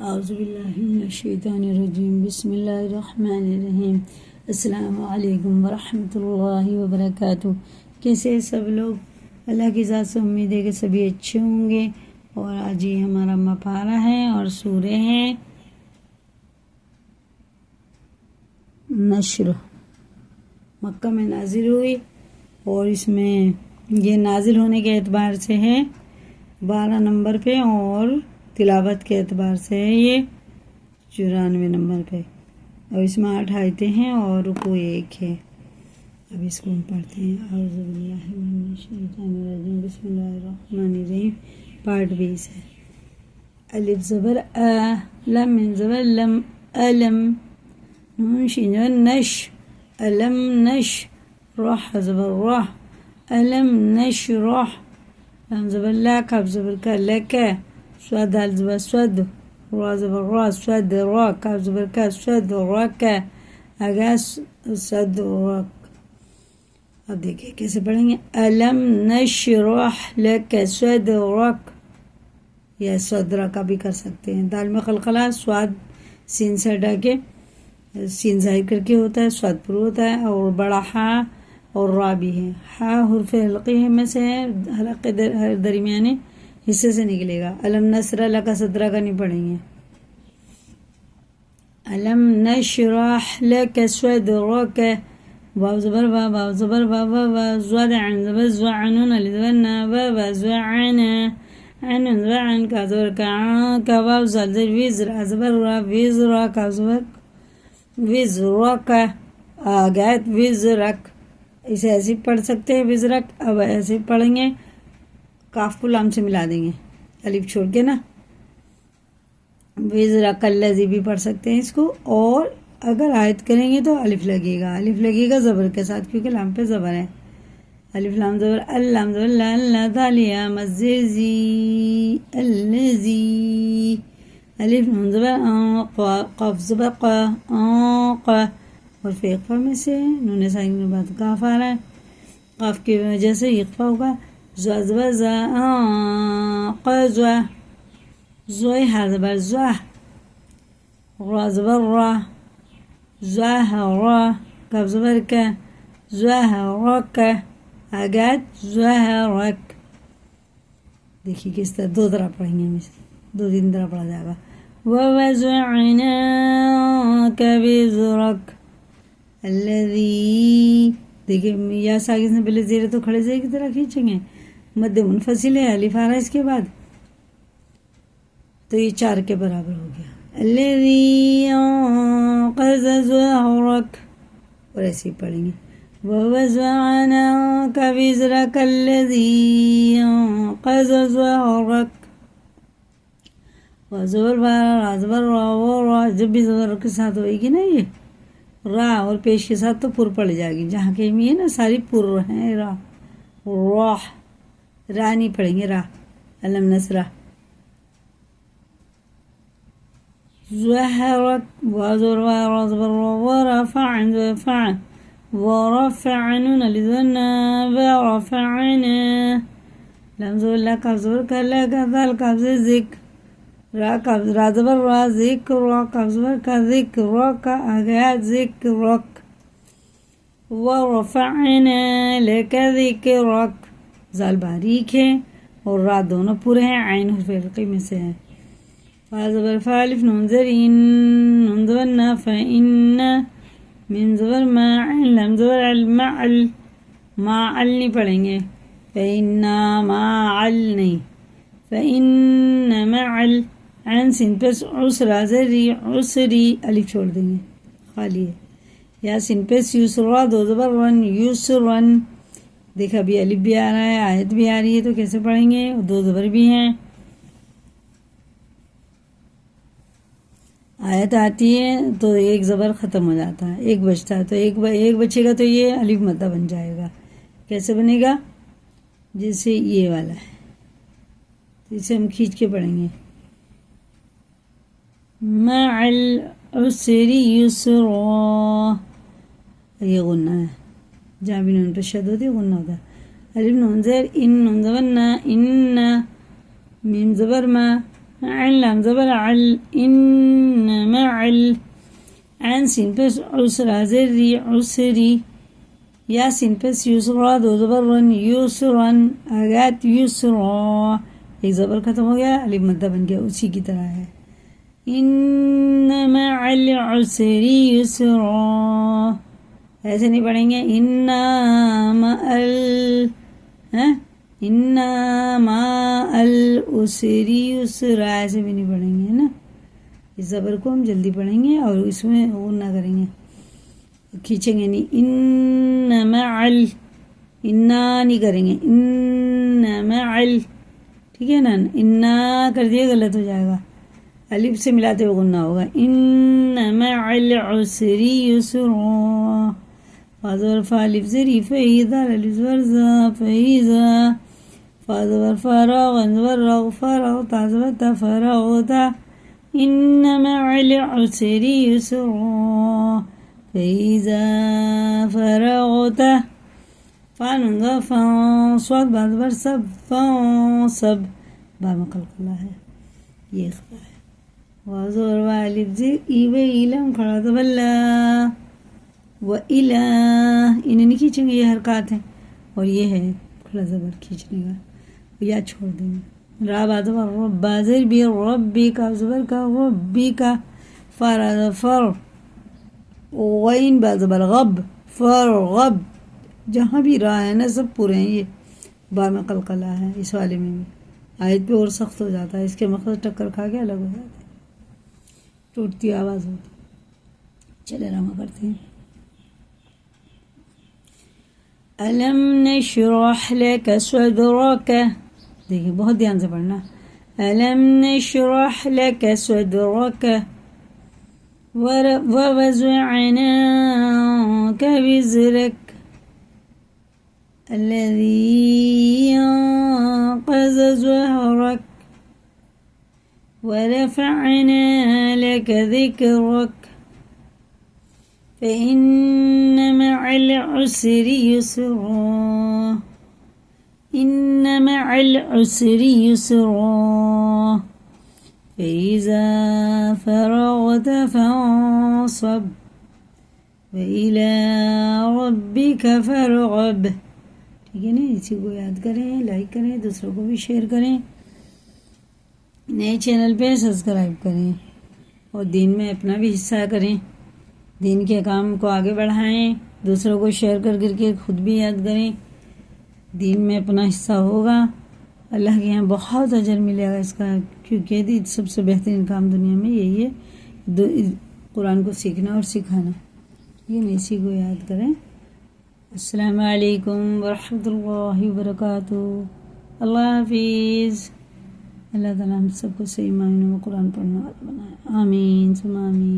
اعوذ باللہ من الشیطان الرجیم بسم اللہ الرحمن الرحیم السلام علیکم ورحمۃ اللہ وبرکاتہ۔ کیسے سب لوگ؟ اللہ کی ذات سے امید ہے کہ سبھی اچھے ہوں گے۔ اور آج یہ ہمارا مپارہ ہے اور سورہ ہے نشر، مکہ میں نازل ہوئی اور اس میں یہ نازل ہونے کے اعتبار سے ہے 12 نمبر پہ اور تلاوت کے اعتبار سے ہے یہ 94 نمبر پہ، اور اس میں 8 آیتیں ہیں اور رکوع 1 ہے۔ اب اس کو ہم پڑھتے ہیں۔ اعوذ باللہ من الشیطان الرجیم بسم اللہ الرحمن الرحیم۔ پارٹ 20 ہے۔ الف زبر آ، لم زبر لم، علم، نون شین زبر نش، علم نش، رح زبر رح، علم نشرح، لام زبر لا، کاف زبر کا لکا، صاد دال زبر صد، را زبر را، صد را، کاف زبر کا صد رکا، آگا صد رک۔ اب دیکھیں کیسے پڑھیں گے۔ علم نشرح لک صدرک، یا صدرہ کا بھی کر سکتے ہیں۔ دال میں قلقلہ، سواد سین سے ہٹا کے سین ظاہر کر کے ہوتا ہے، سواد پر ہوتا ہے، اور بڑا ہا اور را بھی ہے۔ ہا حرف حلقی میں سے ہے، حلقے درمیانے حصے سے نکلے گا۔ علم نصر لک صدرہ کا نہیں پڑھیں گے۔ علم نشرح لک صدرک، واو زبر وا، واو زبر وا، وا زواد عن زبر زوعنون، علی زبر نا، وا زوعنا، عن زبر عن، کا زبر کا، واو زال زر وزر، زبر را، وزرا، کا زبر وزرک، آگات وزرک۔ اسے ایسے پڑھ سکتے ہیں وزرک۔ اب ایسے پڑھیں گے، کاف کو لام سے ملا دیں گے الف چھوڑ کے نا، وزرک الذی بھی پڑھ سکتے ہیں اس کو۔ اور اگر آیت کریں گے تو الف لگے گا، الف لگے گا زبر کے ساتھ کیونکہ لام پہ زبر ہے۔ الف لام زبر اللام زبر لا، اللہ دالیا مزر زی، الذی، الف نون زبر قاف زبر قا، قا، اور پھر اقفا میں سے نون ساکن کے بعد کاف آ رہا ہے، قاف کی وجہ سے اقفا ہوگا۔ زوا زبر زا، قزوا، زوی ہا زبر زوا، را زبر را، زہرا، کاف زبر کا، زہرک، آگات زہرک۔ دیکھیے کس طرح دو طرح پڑھیں گے، دو تین طرح پڑھا جائے گا۔ وَوَزَعْنَاكَ وِزْرَكَ الَّذِي، دیکھیں یا ساکن سے پہلے زیر تو کھڑے زیر کی طرح کھینچیں گے، مد منفصل ہے، الف آ رہا ہے اس کے بعد، تو یہ 4 کے برابر ہو گیا۔ الَّذِي أَنقَذَ ظَهْرَكَ، اور ایسے ہی پڑھیں گے۔ وَوَزَعْنَاكَ وِزْرَكَ الَّذِي أَنقَذَ ظَهْرَكَ، وَزَبر را، زبر را، را جب بھی زبر کے ساتھ ہوئے گی نا یہ را، اور پیش کے ساتھ تو پر پڑ جائے گی، جہاں کہیں بھی ہے نا ساری پر ہیں، را، راہ، را نہیں پڑھیں گے، را، علم نصرہ، زہرک، وازور را زبر را، ورفعن زفع، ورفعنون علی ذنا، ورفعنا، لام زبر لا، کاف زبر کا لگا، ذال کاف سے ذکر، را زبر را، ذکر را، کاف زبر کا ذکر را، کا آگیا ذکرک، ورفعنا لک ذکرک، زال باریک ہے اور را دونوں پورے ہیں، عین حرف حلقی میں سے ہے۔ فا زبر فا، الف نون زر ان، نون زبر نا، فإن، میم زبر ما، عین لام زبر عل، معل، معل نہیں پڑھیں گے، فإن معل نہیں، فإن معل، عین سین پس عسرا زری، عسری، الف چھوڑ دیں گے خالی ہے، یا سین پس یسرا، دو زبر ون، یسرن، دیکھا بھی الف بھی آ رہا ہے، آیت بھی آ رہی ہے، تو کیسے پڑھیں گے؟ دو زبر بھی ہیں، آیت آتی ہے تو ایک زبر ختم ہو جاتا ہے، ایک بچتا ہے، تو ایک بچے گا تو یہ الف مدہ بن جائے گا۔ کیسے بنے گا؟ جیسے یہ والا ہے، اسے ہم کھینچ کے پڑھیں گے۔ مع العسر یسرا، یہ غنہ ہے، جہاں بھی نون پہ شد ہوتی ہے غنہ ہوتا ہے۔ الف نون زیر ان، نون زبر نا، ان، میم زبر ما، عین لام زبر عل ان معل عین سین پہ عسرا زری عسری یا سین پہ یسرا دو زبر رن یسرن آگات یسرا ایک زبر ختم ہو گیا الف مدہ بن گیا اسی کی طرح ہے ان مع العسر یسرا ایسے نہیں پڑھیں گے ان مع العسر یسرا ایسے بھی نہیں پڑھیں گے نا اس زبر کو ہم جلدی پڑھیں گے اور اس میں وہ نہ کریں گے کھینچیں گے نہیں ان نہیں کریں گے ان مع ٹھیک ہے نا انا کر دیا غلط ہو جائے گا الف سے ملاتے ہوئے غنہ ہوگا ان مع العسر یسرا فاظر فالف زری فیضا الف ورزا فیضا فاظر فراغ ورغ فرغ تازبت فرغتا ان مع العسر یسرا فیضا فرغتا فانگا فان صوت بعد بر سب فان سب با مقلقلہ ہے یہ اخفا ہے وازور والف زر ای و ایلم کھڑا دبلا و الہ انہیں نہیں کھینچیں گے یہ حرکات ہیں اور یہ ہے کھڑا زبر کھینچنے کا یا چھوڑ دیں گے را بعد بر رب بازر بھی ربی کا زبر کا ربی کا فراد فر غین بعد بر غب فر غب جہاں بھی را ہے نا سب پورے ہیں یہ با میں قلقلہ ہے اس والے میں بھی آیت پہ اور سخت ہو جاتا ہے اس کے مخرج ٹکر کھا کے الگ ہو جاتے ہیں ٹوٹتی آواز ہوتی چلے رما کرتے ہیں الم نشرح لك صدرك دیکھیں بہت دھیان سے پڑھنا الم نشرح لك صدرك ووضعنا عنك وزرك الذي أنقذ ظهرك ورفعنا لك ذكرك فإن مع العسر يسرا إن مع العسر يسرا فإذا فرغت فانصب وإلى ربك فارغب ٹھیک ہے نا اسی کو یاد کریں لائک کریں دوسروں کو بھی شیئر کریں نئے چینل پہ سبسکرائب کریں اور دین میں اپنا بھی حصہ کریں دین کے کام کو آگے بڑھائیں دوسروں کو شیئر کر کے خود بھی یاد کریں دین میں اپنا حصہ ہوگا اللہ کے یہاں بہت اجر ملے گا اس کا کیونکہ سب سے بہترین کام دنیا میں یہی ہے قرآن کو سیکھنا اور سکھانا یہ اسی کو یاد کریں السلام علیکم ورحمۃ اللہ وبرکاتہ اللہ حافظ اللہ تعالیٰ ہم سب کو صحیح معنوں میں قرآن پڑھنے والا بنائے آمین ثم آمین